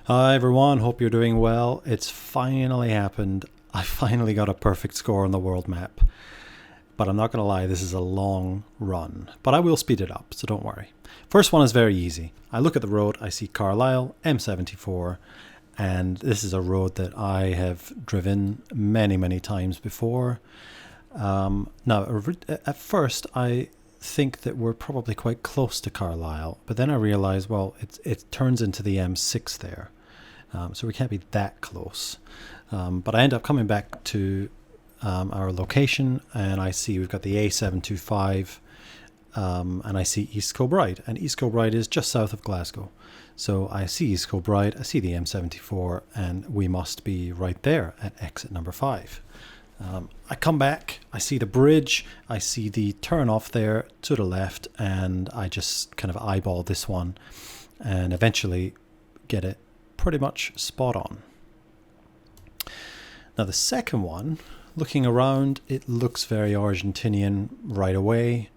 Hi everyone, hope you're doing well. It's finally happened. I finally got a perfect score on the world map. But I'm not going to lie, this is a long run. But I will speed it up, so don't worry. First one is very easy. I look at the road, I see Carlisle, M74, and this is a road that I have driven many times before. Now, at first, I think that we're probably quite close to Carlisle, but then I realize, well, it turns into the M6 there, so we can't be that close. But I end up coming back to our location, and I see we've got the A725, and I see East Kilbride, and East Kilbride is just south of Glasgow. So I see East Kilbride, I see the M74, and we must be right there at exit number 5. I come back, I see the bridge, I see the turn off there to the left, and I just kind of eyeball this one and eventually get it pretty much spot on. Now the second one, looking around, it looks very Argentinian right away.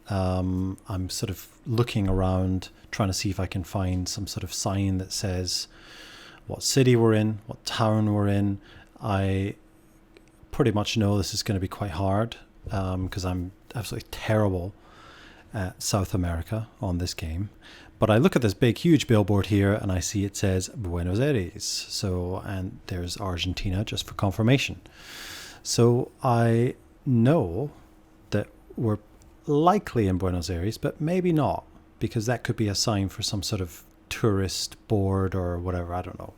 I'm sort of looking around, trying to see if I can find some sort of sign that says what city we're in, what town we're in. I pretty much know this is going to be quite hard because I'm absolutely terrible at South America on this game. But I look at this big, huge billboard here and I see it says Buenos Aires. So, and there's Argentina just for confirmation. So I know that we're likely in Buenos Aires, but maybe not, because that could be a sign for some sort of tourist board or whatever, I don't know.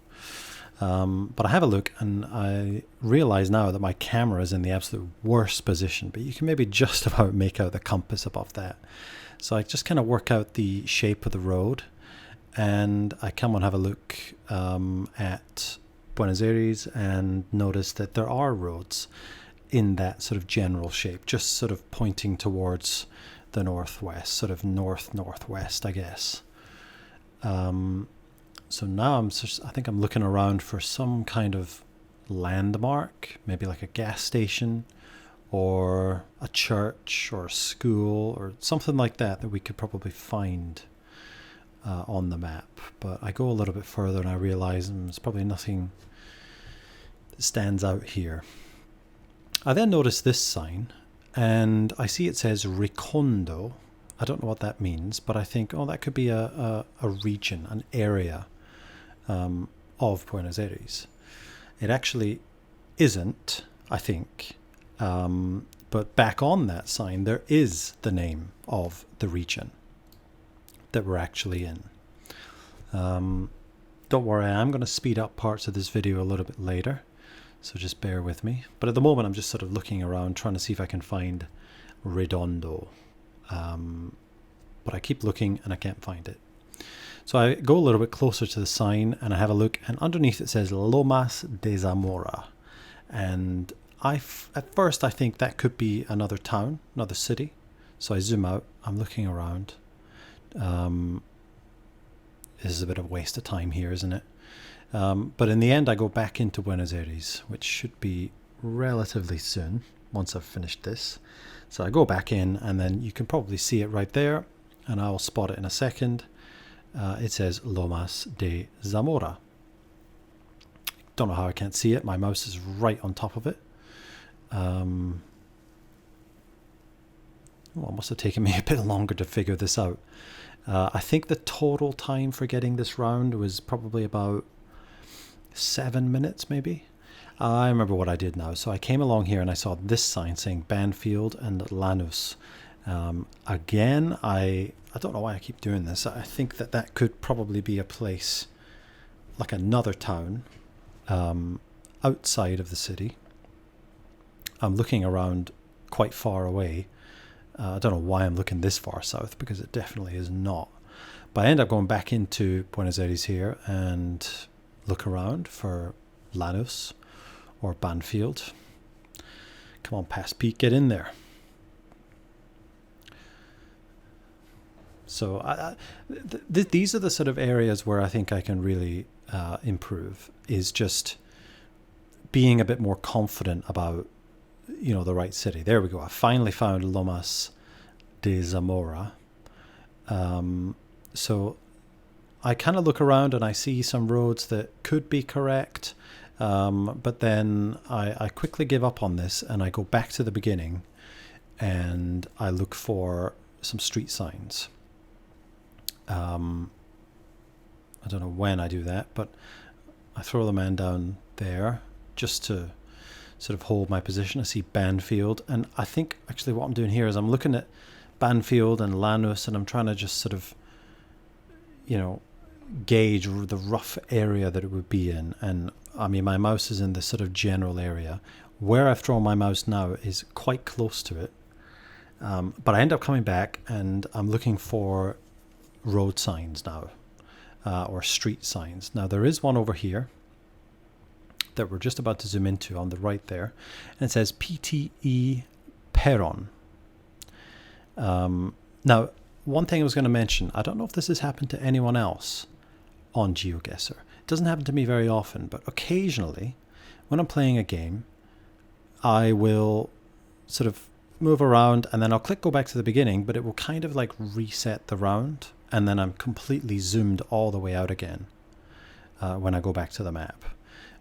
But I have a look and I realize now that my camera is in the absolute worst position, but you can maybe just about make out the compass above that. So I just kind of work out the shape of the road and I come and have a look at Buenos Aires and notice that there are roads in that sort of general shape, just sort of pointing towards the northwest, sort of northwest, I guess. So now I think I'm looking around for some kind of landmark, maybe like a gas station or a church or a school or something like that we could probably find on the map. But I go a little bit further and I realize there's probably nothing that stands out here. I then notice this sign and I see it says Recondo. I don't know what that means, but I think, oh, that could be a region, an area of Buenos Aires. It actually isn't, I think, but back on that sign there is the name of the region that we're actually in. Don't worry, I'm going to speed up parts of this video a little bit later, so just bear with me. But at the moment I'm just sort of looking around trying to see if I can find Redondo, but I keep looking and I can't find it. So I go a little bit closer to the sign and I have a look, and underneath it says Lomas de Zamora. And at first I think that could be another town, another city. So I zoom out, I'm looking around. This is a bit of a waste of time here, isn't it? But in the end I go back into Buenos Aires, which should be relatively soon once I've finished this. So I go back in and then you can probably see it right there and I'll spot it in a second. It says Lomas de Zamora. Don't know how I can't see it. My mouse is right on top of it. Well, it must have taken me a bit longer to figure this out. I think the total time for getting this round was probably about 7 minutes maybe. I remember what I did now. So I came along here and I saw this sign saying Banfield and Lanús. Again, I don't know why I keep doing this. I think that could probably be a place, like another town, outside of the city. I'm looking around quite far away. I don't know why I'm looking this far south, because it definitely is not. But I end up going back into Buenos Aires here and look around for Lanús or Banfield. Come on, past Pete, get in there. So these are the sort of areas where I think I can really improve, is just being a bit more confident about, the right city. There we go. I finally found Lomas de Zamora. So I kind of look around and I see some roads that could be correct, but then I quickly give up on this and I go back to the beginning and I look for some street signs. I don't know when I do that, but I throw the man down there just to sort of hold my position. I see Banfield, and I think actually what I'm doing here is I'm looking at Banfield and Lanús, and I'm trying to just sort of, gauge the rough area that it would be in. And I mean, my mouse is in the sort of general area. Where I've thrown my mouse now is quite close to it, but I end up coming back and I'm looking for road signs now, or street signs. Now there is one over here that we're just about to zoom into on the right there, and it says PTE Peron. Now, one thing I was going to mention, I don't know if this has happened to anyone else on Geoguessr. It doesn't happen to me very often, but occasionally when I'm playing a game, I will sort of move around and then I'll click go back to the beginning, but it will kind of like reset the round, and then I'm completely zoomed all the way out again when I go back to the map.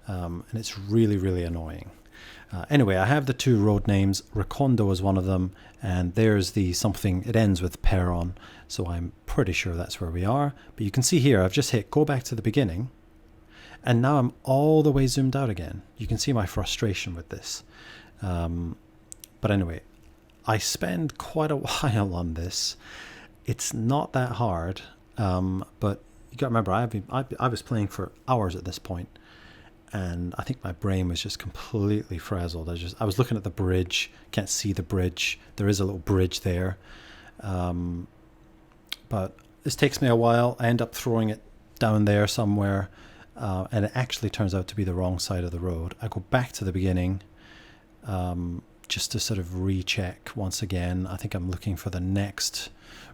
And it's really, really annoying. Anyway, I have the two road names. Recondo is one of them, and there's the something, it ends with Peron, so I'm pretty sure that's where we are. But you can see here, I've just hit go back to the beginning, and now I'm all the way zoomed out again. You can see my frustration with this. But anyway, I spend quite a while on this. It's not that hard, but you got to remember, I was playing for hours at this point, and I think my brain was just completely frazzled. I was looking at the bridge, can't see the bridge. There is a little bridge there, but this takes me a while. I end up throwing it down there somewhere, and it actually turns out to be the wrong side of the road. I go back to the beginning, just to sort of recheck once again. I think I'm looking for the next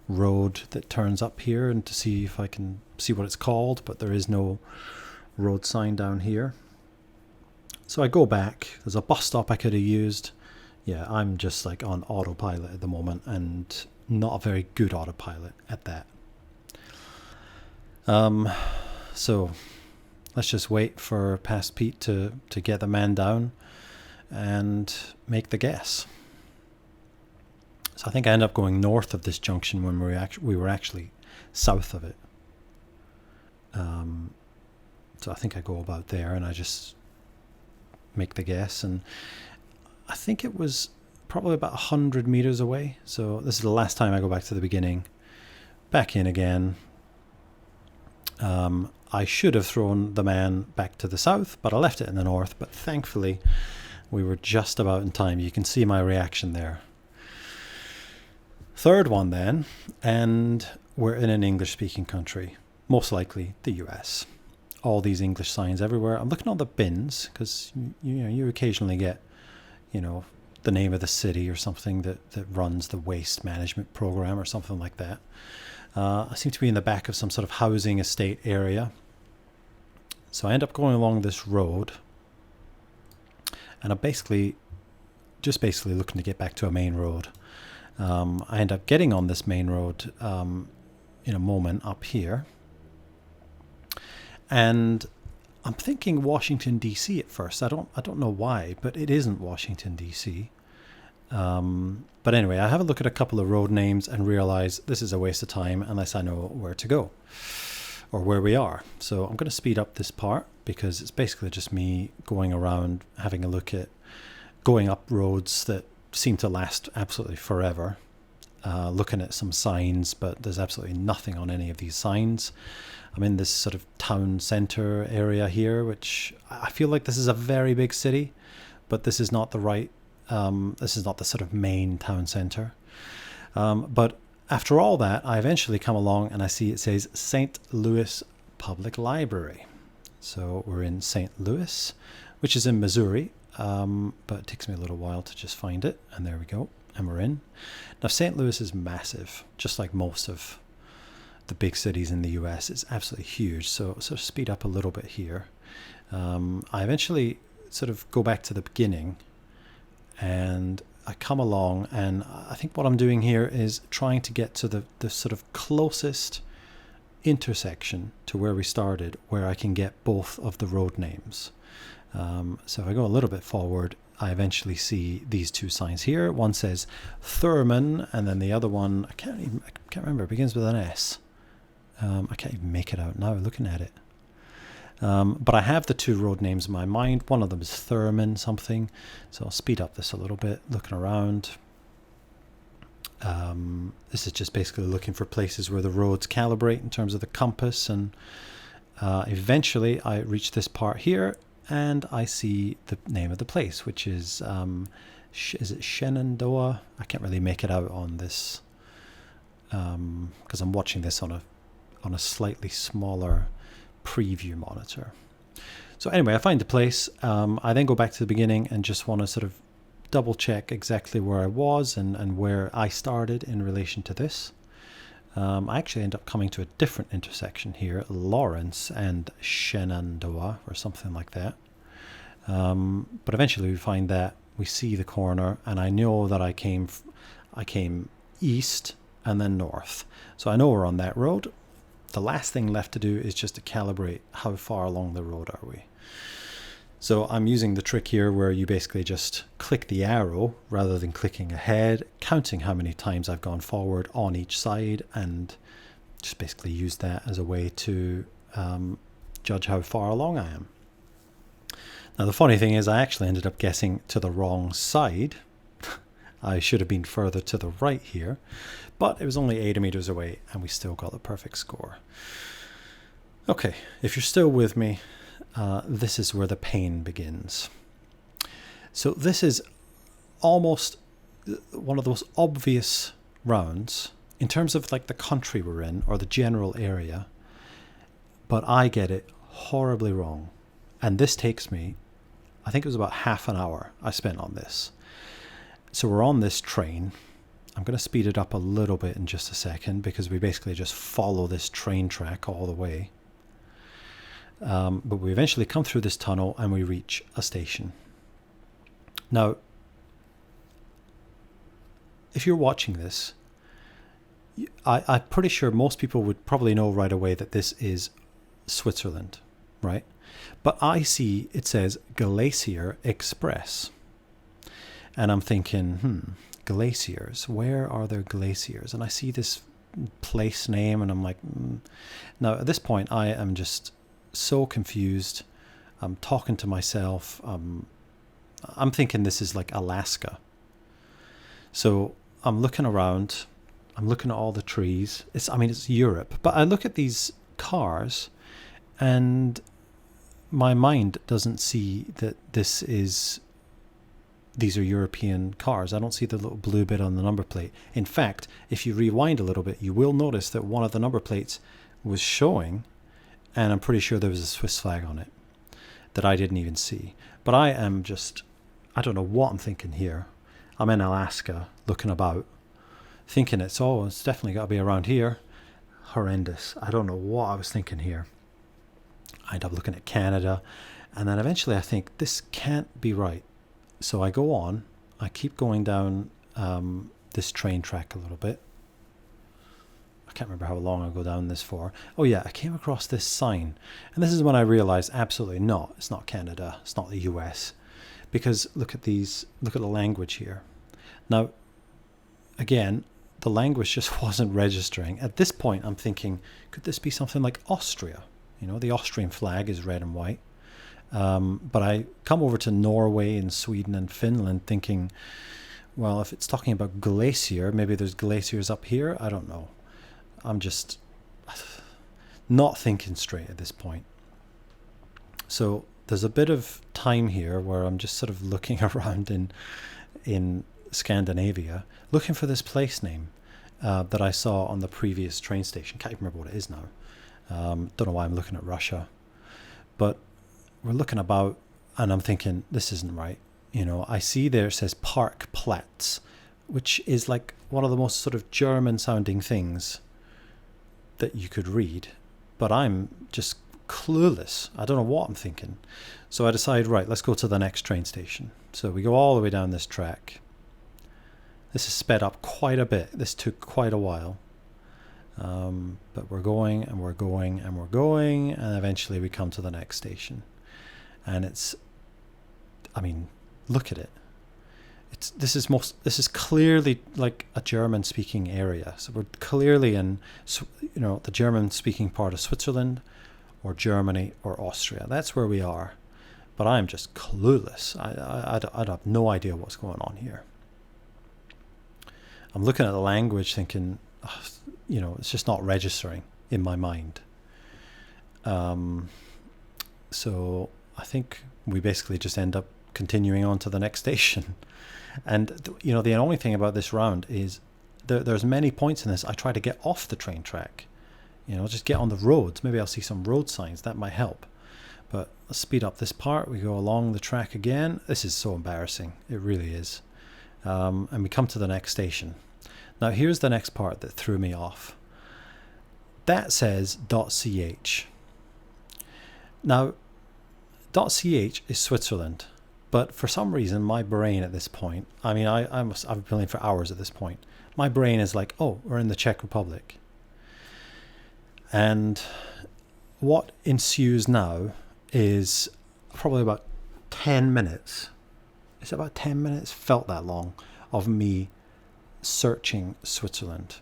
road that turns up here and to see if I can see what it's called, but there is no road sign down here. So I go back. There's a bus stop I could have used. Yeah, I'm just like on autopilot at the moment, and not a very good autopilot at that. So let's just wait for Past Pete to get the man down and make the guess. So I think I end up going north of this junction when we were actually south of it. So I think I go about there and I just make the guess, and I think it was probably about 100 meters away. So this is the last time I go back to the beginning, back in again. I should have thrown the man back to the south, but I left it in the north. But thankfully we were just about in time. You can see my reaction there. Third one then, and we're in an English-speaking country, most likely the US. All these English signs everywhere. I'm looking at the bins because you occasionally get, the name of the city or something that runs the waste management program or something like that. I seem to be in the back of some sort of housing estate area. So I end up going along this road, and I'm basically looking to get back to a main road. I end up getting on this main road in a moment up here. And I'm thinking Washington, D.C. at first. I don't know why, but it isn't Washington, D.C. But anyway, I have a look at a couple of road names and realize this is a waste of time unless I know where to go or where we are. So I'm going to speed up this part because it's basically just me going around, having a look at going up roads that seem to last absolutely forever. Looking at some signs, but there's absolutely nothing on any of these signs. I'm in this sort of town center area here, which I feel like this is a very big city, but this is not the right, this is not the sort of main town center. But after all that, I eventually come along and I see it says St. Louis Public Library. So we're in St. Louis, which is in Missouri, but it takes me a little while to just find it. And there we go. And we're in. Now, St. Louis is massive, just like most of the big cities in the US. It's absolutely huge. So sort of speed up a little bit here. I eventually sort of go back to the beginning and I come along, and I think what I'm doing here is trying to get to the sort of closest intersection to where we started where I can get both of the road names. So if I go a little bit forward, I eventually see these two signs here. One says Thurman, and then the other one, I can't remember, it begins with an S. I can't even make it out now looking at it. But I have the two road names in my mind. One of them is Thurman something. So I'll speed up this a little bit, looking around. This is just basically looking for places where the roads calibrate in terms of the compass. And eventually I reach this part here and I see the name of the place, which is it Shenandoah? I can't really make it out on this because I'm watching this on a slightly smaller preview monitor. So anyway, I find the place. I then go back to the beginning and just want to sort of double check exactly where I was and where I started in relation to this. I actually end up coming to a different intersection here, Lawrence and Shenandoah or something like that. But eventually we find that we see the corner, and I know that I came east and then north. So I know we're on that road. The last thing left to do is just to calibrate how far along the road are we. So I'm using the trick here where you basically just click the arrow rather than clicking ahead, counting how many times I've gone forward on each side, and just basically use that as a way to judge how far along I am. Now the funny thing is I actually ended up guessing to the wrong side. I should have been further to the right here, but it was only 80 meters away and we still got the perfect score. Okay, if you're still with me, this is where the pain begins. So this is almost one of those obvious rounds in terms of like the country we're in or the general area, but I get it horribly wrong. And this takes me, I think it was about half an hour I spent on this. So we're on this train. I'm going to speed it up a little bit in just a second because we basically just follow this train track all the way. But we eventually come through this tunnel and we reach a station. Now, if you're watching this, I'm pretty sure most people would probably know right away that this is Switzerland, right? But I see it says Geoguessr Express. And I'm thinking, glaciers, where are there glaciers? And I see this place name and I'm like, Now at this point I am just so confused. I'm talking to myself. I'm thinking this is like Alaska. So I'm looking around. I'm looking at all the trees. It's Europe. But I look at these cars and my mind doesn't see that these are European cars. I don't see the little blue bit on the number plate. In fact, if you rewind a little bit, you will notice that one of the number plates was showing, and I'm pretty sure there was a Swiss flag on it that I didn't even see. But I don't know what I'm thinking here. I'm in Alaska looking about, thinking it's definitely got to be around here. Horrendous. I don't know what I was thinking here. I end up looking at Canada, and then eventually I think this can't be right. So I go on, I keep going down this train track a little bit. I can't remember how long I go down this for. Oh yeah, I came across this sign. And this is when I realized absolutely not. It's not Canada. It's not the US. Because look at the language here. Now, again, the language just wasn't registering. At this point, I'm thinking, could this be something like Austria? You know, the Austrian flag is red and white. But I come over to Norway and Sweden and Finland thinking, well, if it's talking about glacier, maybe there's glaciers up here. I don't know. I'm just not thinking straight at this point. So there's a bit of time here where I'm just sort of looking around in Scandinavia, looking for this place name that I saw on the previous train station. Can't even remember what it is now. Don't know why I'm looking at Russia. But we're looking about and I'm thinking, this isn't right. You know, I see there it says Parkplatz, which is like one of the most sort of German sounding things that you could read. But I'm just clueless. I don't know what I'm thinking. So I decide, right, let's go to the next train station. So we go all the way down this track. This is sped up quite a bit. This took quite a while. But we're going and we're going and we're going, and eventually we come to the next station. And it's, I mean, look at it. This is clearly like a German-speaking area. So we're clearly in, the German-speaking part of Switzerland, or Germany, or Austria. That's where we are. But I'm just clueless. I have no idea what's going on here. I'm looking at the language thinking, it's just not registering in my mind. So I think we basically just end up continuing on to the next station. And, the only thing about this round is there's many points in this I try to get off the train track. Just get on the roads. Maybe I'll see some road signs. That might help. But let's speed up this part. We go along the track again. This is so embarrassing. It really is. And we come to the next station. Now, here's the next part that threw me off. That says .ch. Now, .ch is Switzerland. But for some reason, my brain at this point, I've been playing for hours at this point. My brain is like, oh, we're in the Czech Republic. And what ensues now is probably about 10 minutes. It's about 10 minutes, felt that long, of me searching Switzerland.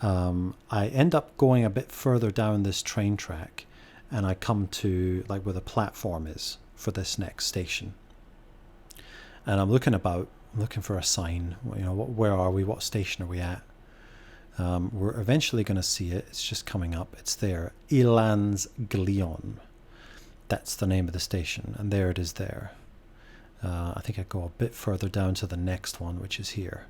I end up going a bit further down this train track, and I come to like where the platform is for this next station. And I'm looking for a sign. Where are we? What station are we at? We're eventually going to see it. It's just coming up. It's there. Glion. That's the name of the station. And there it is there. I think I go a bit further down to the next one, which is here.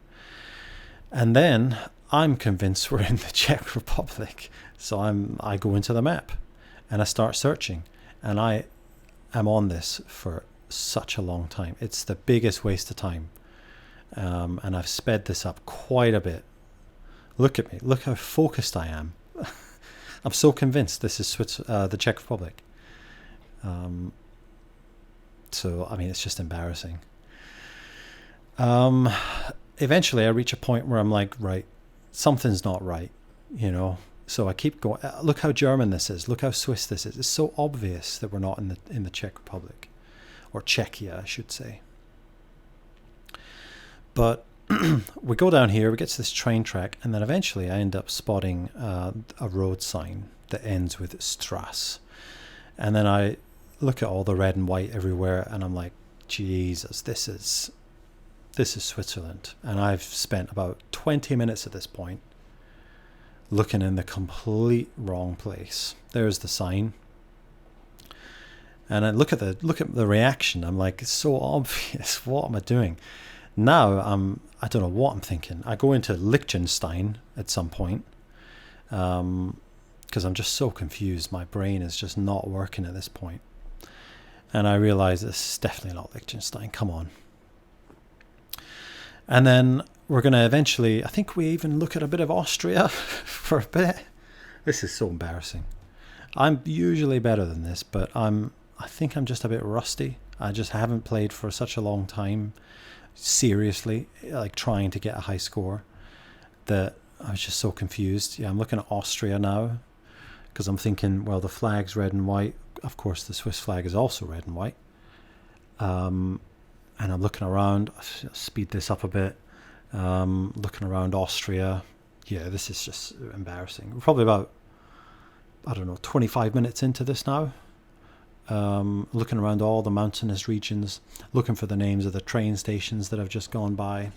And then I'm convinced we're in the Czech Republic. So I go into the map and I start searching. And I am on this for such a long time. It's the biggest waste of time. And I've sped this up quite a bit. Look at me. Look how focused I am. I'm so convinced this is the Czech Republic. So, it's just embarrassing. Eventually, I reach a point where I'm like, right, something's not right, So I keep going. Look how German this is. Look how Swiss this is. It's so obvious that we're not in the Czech Republic, or Czechia, I should say. But we go down here, we get to this train track, and then eventually I end up spotting a road sign that ends with Strasse. And then I look at all the red and white everywhere, and I'm like, Jesus, this is Switzerland. And I've spent about 20 minutes at this point looking in the complete wrong place. There's the sign. And I look at the reaction. I'm like, it's so obvious. What am I doing? Now I don't know what I'm thinking. I go into Liechtenstein at some point because I'm just so confused. My brain is just not working at this point. And I realize this is definitely not Liechtenstein. Come on. And then we're going to eventually, I think we even look at a bit of Austria for a bit. This is so embarrassing. I'm usually better than this, but I think I'm just a bit rusty. I just haven't played for such a long time, seriously, like trying to get a high score, that I was just so confused. Yeah, I'm looking at Austria now because I'm thinking, well, the flag's red and white. Of course, the Swiss flag is also red and white. And I'm looking around. I'll speed this up a bit. Looking around Austria. Yeah, this is just embarrassing. We're probably about, 25 minutes into this now. Looking around all the mountainous regions, looking for the names of the train stations that have just gone by.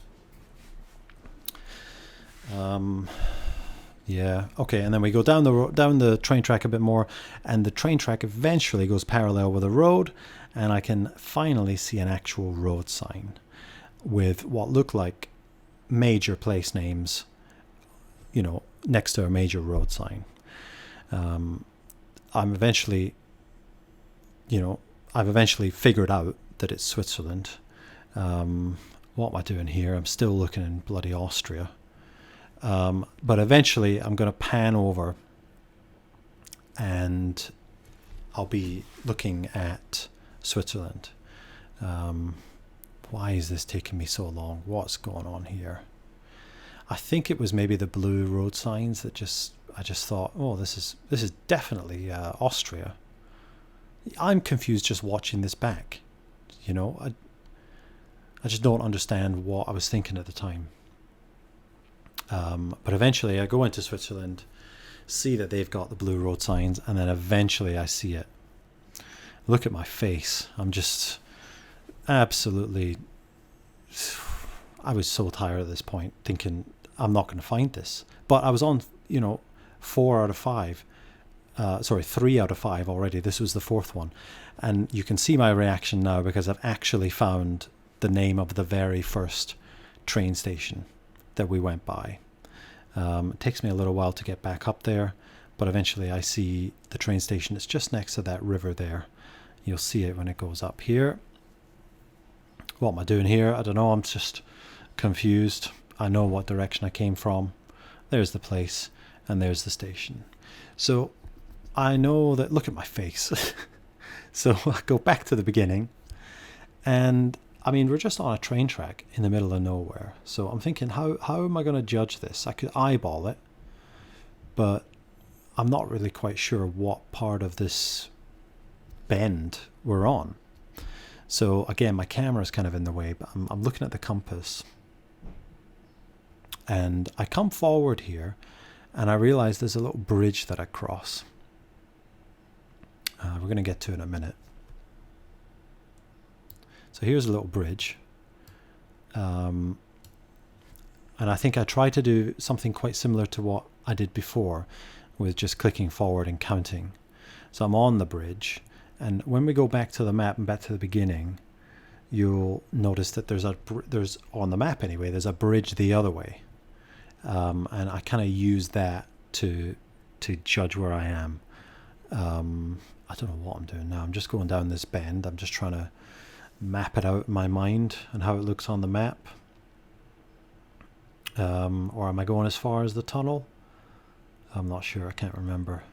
Yeah, okay, and then we go down the train track a bit more, and the train track eventually goes parallel with the road, and I can finally see an actual road sign with what look like major place names, next to a major road sign. I've eventually figured out that it's Switzerland. What am I doing here? I'm still looking in bloody Austria. But eventually I'm going to pan over and I'll be looking at Switzerland. Why is this taking me so long? What's going on here? I think it was maybe the blue road signs that I just thought, oh, this is definitely Austria. I'm confused just watching this back. You know, I just don't understand what I was thinking at the time. But eventually I go into Switzerland, see that they've got the blue road signs, and then eventually I see it. Look at my face. I'm just absolutely... I was so tired at this point, thinking I'm not going to find this. But I was on, 4 out of 5. 3 out of 5 already. This was the 4th one. And you can see my reaction now because I've actually found the name of the very first train station that we went by. It takes me a little while to get back up there, but eventually I see the train station. It's just next to that river there. You'll see it when it goes up here. What am I doing here? I don't know. I'm just confused. I know what direction I came from. There's the place, and there's the station. So I know that... Look at my face. So I go back to the beginning, and I mean, we're just on a train track in the middle of nowhere. So I'm thinking, how am I going to judge this? I could eyeball it, but I'm not really quite sure what part of this bend we're on. So again, my camera is kind of in the way, but I'm looking at the compass. And I come forward here, and I realize there's a little bridge that I cross. We're going to get to it in a minute. So here's a little bridge. And I think I tried to do something quite similar to what I did before, with just clicking forward and counting. So I'm on the bridge. And when we go back to the map and back to the beginning, you'll notice that there's on the map anyway, there's a bridge the other way. And I kind of use that to judge where I am. I don't know what I'm doing now. I'm just going down this bend. I'm just trying to map it out in my mind and how it looks on the map. Or am I going as far as the tunnel? I'm not sure. I can't remember.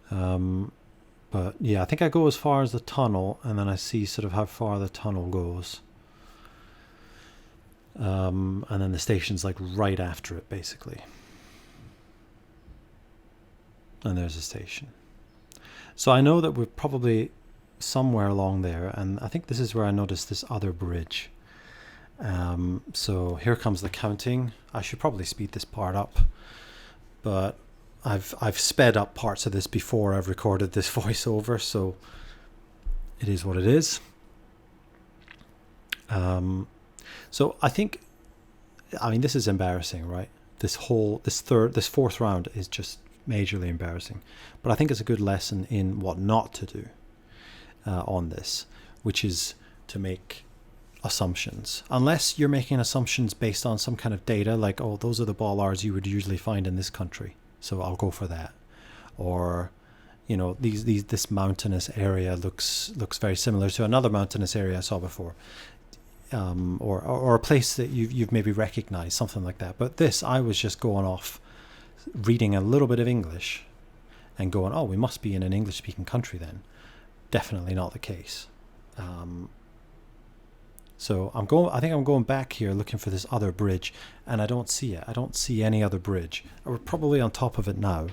But yeah, I think I go as far as the tunnel, and then I see sort of how far the tunnel goes. And then the station's like right after it, basically. And there's a station. So I know that we're probably somewhere along there, and I think this is where I noticed this other bridge. So here comes the counting. I should probably speed this part up, but I've sped up parts of this before I've recorded this voiceover, so it is what it is. So I mean, this is embarrassing, right? This 4th round is just majorly embarrassing, but I think it's a good lesson in what not to do on this, which is to make assumptions. Unless you're making assumptions based on some kind of data, like, oh, those are the bollards you would usually find in this country, so I'll go for that. Or, this mountainous area looks very similar to another mountainous area I saw before. Or a place that you've maybe recognized, something like that. But this, I was just going off, reading a little bit of English and going, oh, we must be in an English-speaking country then. Definitely not the case. So I think I'm going back here looking for this other bridge, and I don't see it. I don't see any other bridge. We're probably on top of it now,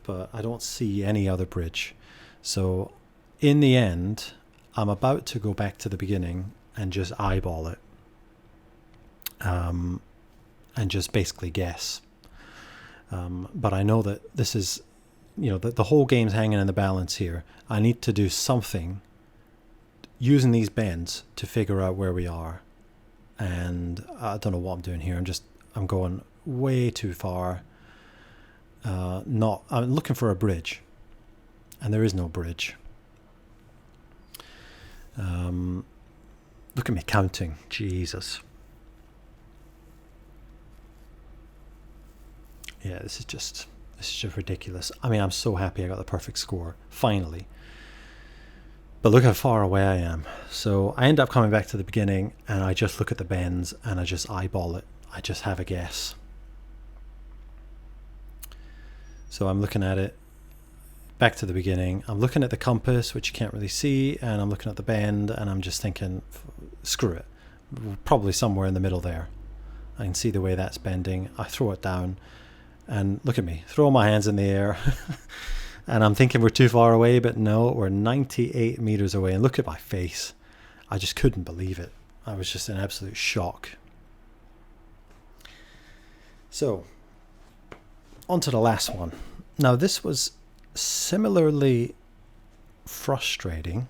but I don't see any other bridge. So in the end, I'm about to go back to the beginning and just eyeball it, and just basically guess. But I know that this is, the whole game's hanging in the balance here. I need to do something using these bends to figure out where we are. And I don't know what I'm doing here. I'm going way too far. I'm looking for a bridge, and there is no bridge. Look at me counting. Jesus. Yeah, this is just ridiculous. I mean, I'm so happy I got the perfect score, finally. But look how far away I am. So I end up coming back to the beginning, and I just look at the bends, and I just eyeball it. I just have a guess. So I'm looking at it, back to the beginning. I'm looking at the compass, which you can't really see, and I'm looking at the bend, and I'm just thinking, screw it. Probably somewhere in the middle there. I can see the way that's bending. I throw it down and look at me, throw my hands in the air. And I'm thinking we're too far away, but no, we're 98 meters away. And look at my face. I just couldn't believe it. I was just in absolute shock. So, on to the last one. Now, this was similarly frustrating,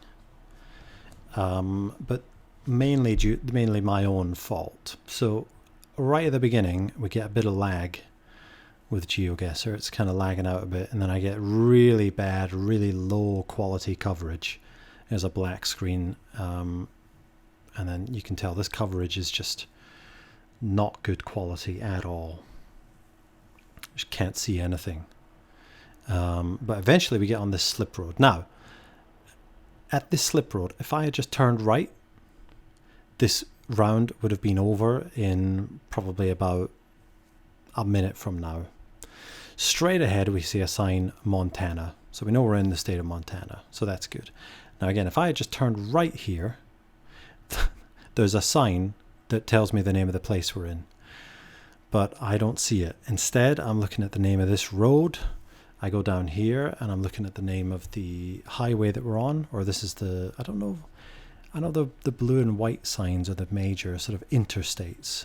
but mainly my own fault. So, right at the beginning, we get a bit of lag with Geoguessr. It's kind of lagging out a bit, and then I get really bad, really low quality coverage. There's a black screen, and then you can tell this coverage is just not good quality at all. Just can't see anything. But eventually we get on this slip road. Now, at this slip road, if I had just turned right, this round would have been over in probably about a minute from now. Straight ahead we see a sign Montana, so we know we're in the state of Montana, so that's good. Now again, if I had just turned right here, there's a sign that tells me the name of the place we're in, but I don't see it. Instead, I'm looking at the name of this road. I go down here and I'm looking at the name of the highway that we're on, or this is the, I don't know, I know the blue and white signs are the major sort of interstates.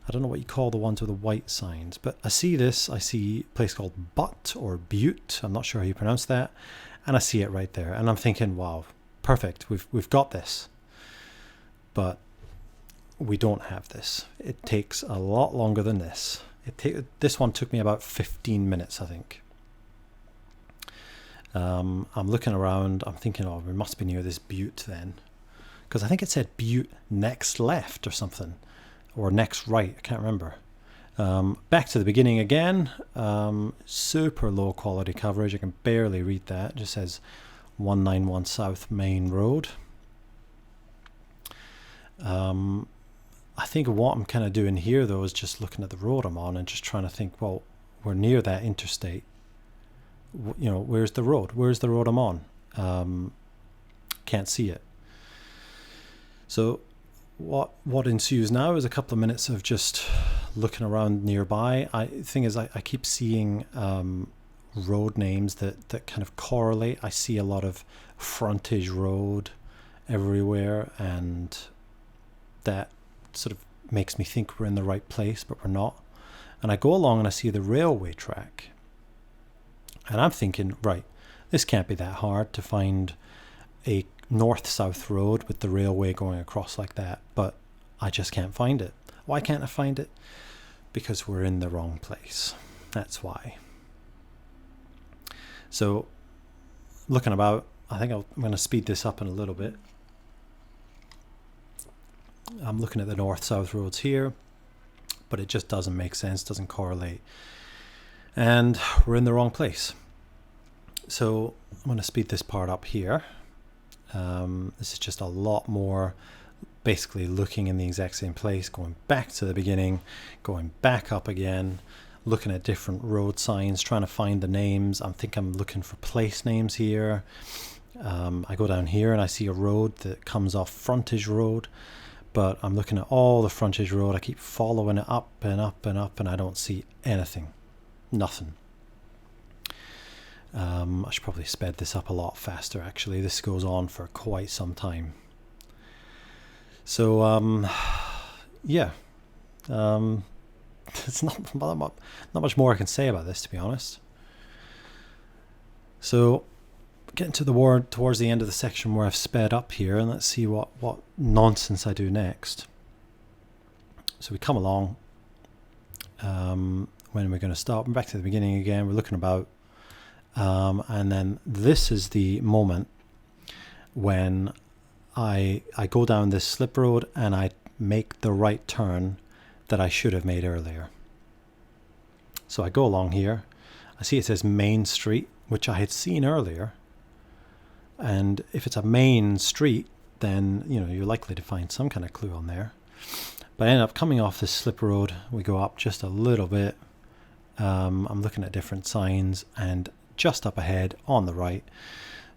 I don't know what you call the ones with the white signs, but I see this. I see a place called Butte or Butte. I'm not sure how you pronounce that. And I see it right there. And I'm thinking, wow, perfect. We've got this. But we don't have this. It takes a lot longer than this. This one took me about 15 minutes, I think. I'm looking around. I'm thinking, oh, we must be near this Butte then. Because I think it said Butte next left or something. Or next right, I can't remember. Back to the beginning again. Super low quality coverage. I can barely read that. It just says 191 South Main Road. I think what I'm kind of doing here though is just looking at the road I'm on and just trying to think, well, we're near that interstate. You know, where's the road? Where's the road I'm on? Can't see it. So what ensues now is a couple of minutes of just looking around nearby. The thing is, I keep seeing road names that kind of correlate. I see a lot of frontage road everywhere, and that sort of makes me think we're in the right place, but we're not. And I go along and I see the railway track, and I'm thinking, right, this can't be that hard to find a north-south road with the railway going across like that, but I just can't find it. Why can't I find it? Because we're in the wrong place. That's why. So, looking about, I think I'm going to speed this up in a little bit. I'm looking at the north-south roads here, but it just doesn't make sense, doesn't correlate. And we're in the wrong place. So, I'm going to speed this part up here. This is just a lot more basically looking in the exact same place, going back to the beginning, going back up again, looking at different road signs, trying to find the names. I think I'm looking for place names here. I go down here and I see a road that comes off frontage road, but I'm looking at all the frontage road. I keep following it up and up and up, and I don't see anything. Nothing. I should probably sped this up a lot faster, actually. This goes on for quite some time. So, yeah. There's not much more I can say about this, to be honest. So, getting to the word towards the end of the section where I've sped up here, and let's see what nonsense I do next. So we come along. When we're going to stop, we're back to the beginning again. We're looking about. And then this is the moment when I go down this slip road and I make the right turn that I should have made earlier. So I go along here. I see it says Main Street, which I had seen earlier. And if it's a main street, then you're likely to find some kind of clue on there. But I end up coming off this slip road. We go up just a little bit. I'm looking at different signs, and just up ahead on the right,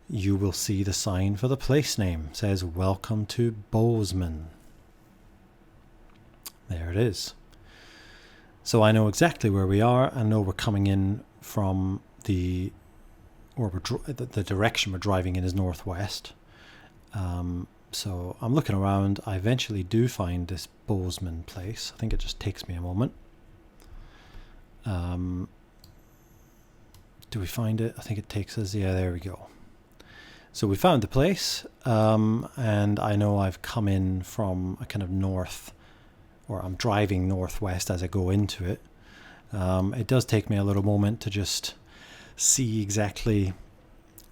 you will see the sign for the place name. It says, "Welcome to Bozeman." There it is. So I know exactly where we are. I know we're coming in from the direction we're driving in is northwest. So I'm looking around. I eventually do find this Bozeman place. I think it just takes me a moment. Do we find it? I think it takes us. Yeah, there we go. So we found the place, and I know I've come in from a kind of north, or I'm driving northwest as I go into it. It does take me a little moment to just see exactly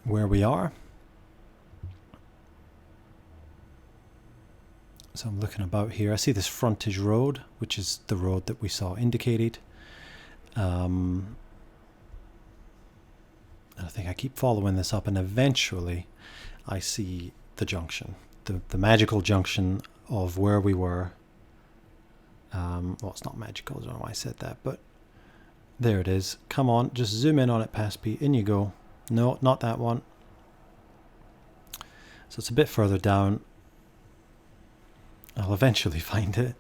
where we are. So I'm looking about here. I see this frontage road, which is the road that we saw indicated. I think I keep following this up, and eventually I see the junction, the magical junction of where we were. Well, it's not magical, I don't know why I said that, but there it is. Come on, just zoom in on it past Pete. In you go. No, not that one. So it's a bit further down. I'll eventually find it.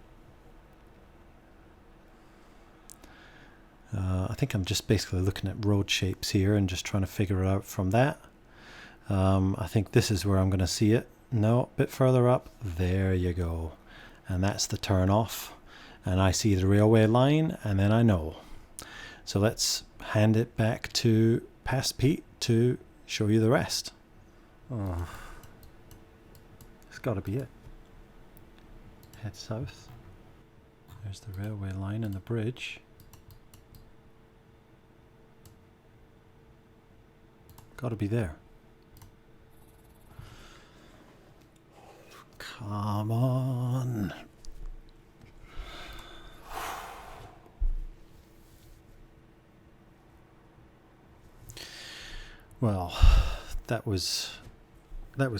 I think I'm just basically looking at road shapes here and just trying to figure it out from that. I think this is where I'm going to see it. No, a bit further up. There you go. And that's the turn off. And I see the railway line, and then I know. So let's hand it back to past Pete to show you the rest. Oh, it's got to be it. Head south. There's the railway line and the bridge. Got to be there. Come on. Well, that was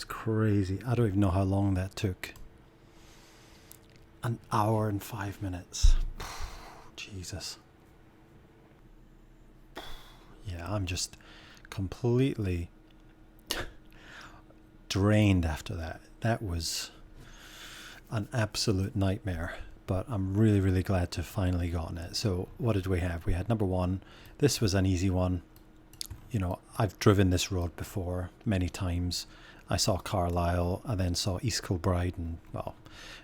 crazy. I don't even know how long that took. An hour and 5 minutes. Jesus. Yeah, I'm just completely drained after that. That was an absolute nightmare, but I'm really, really glad to have finally gotten it. So what did we have? We had number one. This was an easy one. You know, I've driven this road before many times. I saw Carlisle, I then saw East Kilbride, and well,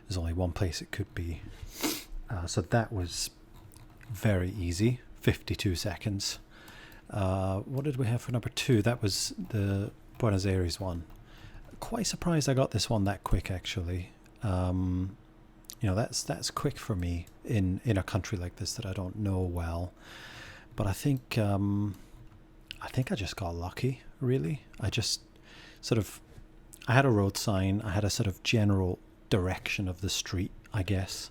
there's only one place it could be. So that was very easy, 52 seconds. What did we have for number two? That was the Buenos Aires one. Quite surprised I got this one that quick, actually. You know, that's quick for me in a country like this that I don't know well. But I think I just got lucky, really. I just I had a road sign. I had a sort of general direction of the street, I guess.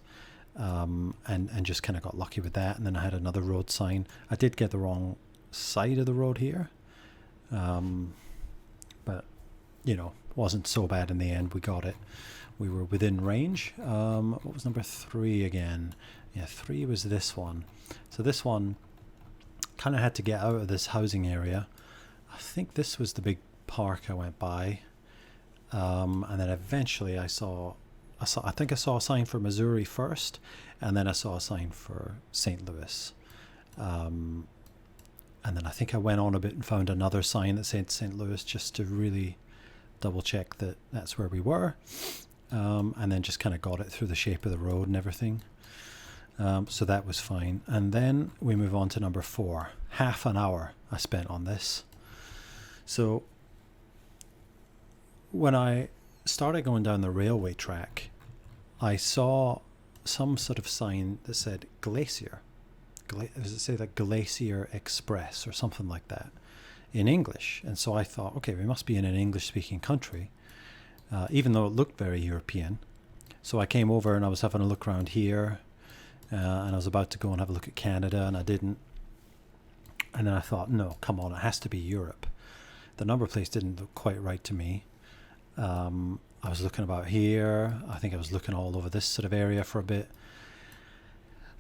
And just kind of got lucky with that. And then I had another road sign. I did get the wrong side of the road here. But, you know, wasn't so bad in the end. We got it. We were within range. What was number three again? Yeah, three was this one. So this one kind of had to get out of this housing area. I think this was the big park I went by. And then eventually I think I saw a sign for Missouri first, and then I saw a sign for St. Louis. And then I think I went on a bit and found another sign that said St. Louis, just to really double check that that's where we were. And then just kind of got it through the shape of the road and everything. So that was fine. And then we move on to number 4. Half an hour I spent on this. So when I started going down the railway track, I saw some sort of sign that said Glacier. Does it say like Glacier Express or something like that in English? And so I thought, okay, we must be in an English-speaking country, even though it looked very European. So I came over and I was having a look around here, and I was about to go and have a look at Canada, and I didn't. And then I thought, no, come on, it has to be Europe. The number place didn't look quite right to me. I was looking about here. I think I was looking all over this sort of area for a bit.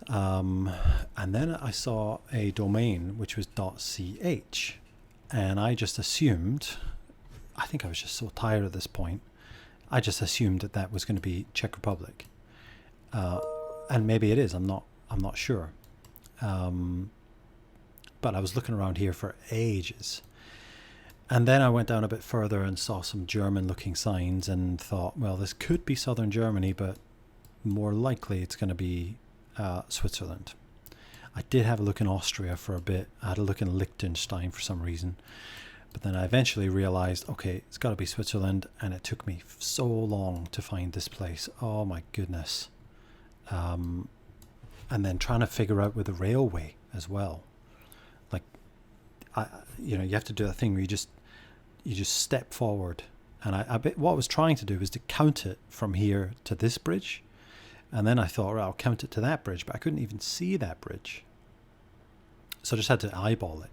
And then I saw a domain which was .ch, and I just assumed, I think I was just so tired at this point, I just assumed that that was going to be Czech Republic. And maybe it is, I'm not sure. But I was looking around here for ages. And then I went down a bit further and saw some German-looking signs and thought, well, this could be southern Germany, but more likely it's going to be Switzerland. I did have a look in Austria for a bit. I had a look in Liechtenstein for some reason. But then I eventually realized, okay, it's got to be Switzerland. And it took me so long to find this place. Oh, my goodness. And then trying to figure out with the railway as well. Like, you have to do a thing where you just step forward. And what I was trying to do was to count it from here to this bridge. And then I thought, well, I'll count it to that bridge, but I couldn't even see that bridge. So I just had to eyeball it.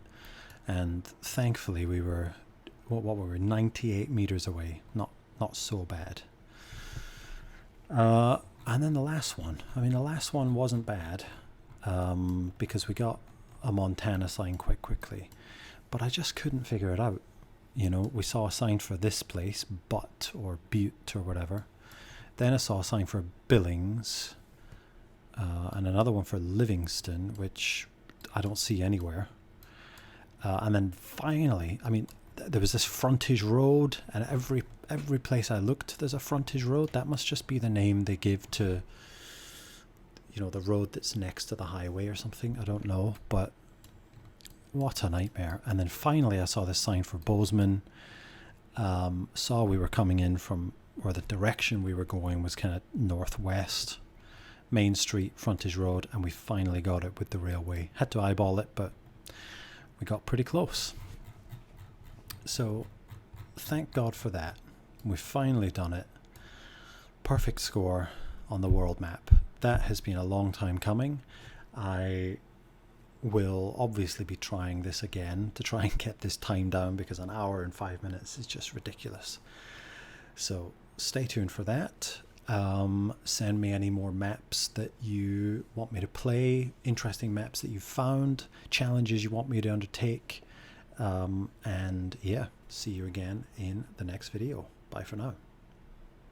And thankfully we were, 98 meters away. Not so bad. And then the last one wasn't bad, because we got a Montana sign quite quickly. But I just couldn't figure it out. We saw a sign for this place, Butte or Butte or whatever. Then I saw a sign for Billings, and another one for Livingston, which I don't see anywhere. And then finally, there was this frontage road, and every place I looked, there's a frontage road. That must just be the name they give to, the road that's next to the highway or something. I don't know, but what a nightmare. And then finally I saw this sign for Bozeman. Saw we were coming in from, or the direction we were going was kind of northwest, Main Street, frontage road, and we finally got it with the railway. Had to eyeball it, but we got pretty close. So thank God for that. We've finally done it. Perfect score on the world map. That has been a long time coming. I will obviously be trying this again to try and get this time down, because an hour and 5 minutes is just ridiculous. So stay tuned for that. Send me any more maps that you want me to play, interesting maps that you've found, challenges you want me to undertake. And yeah, see you again in the next video. Bye for now.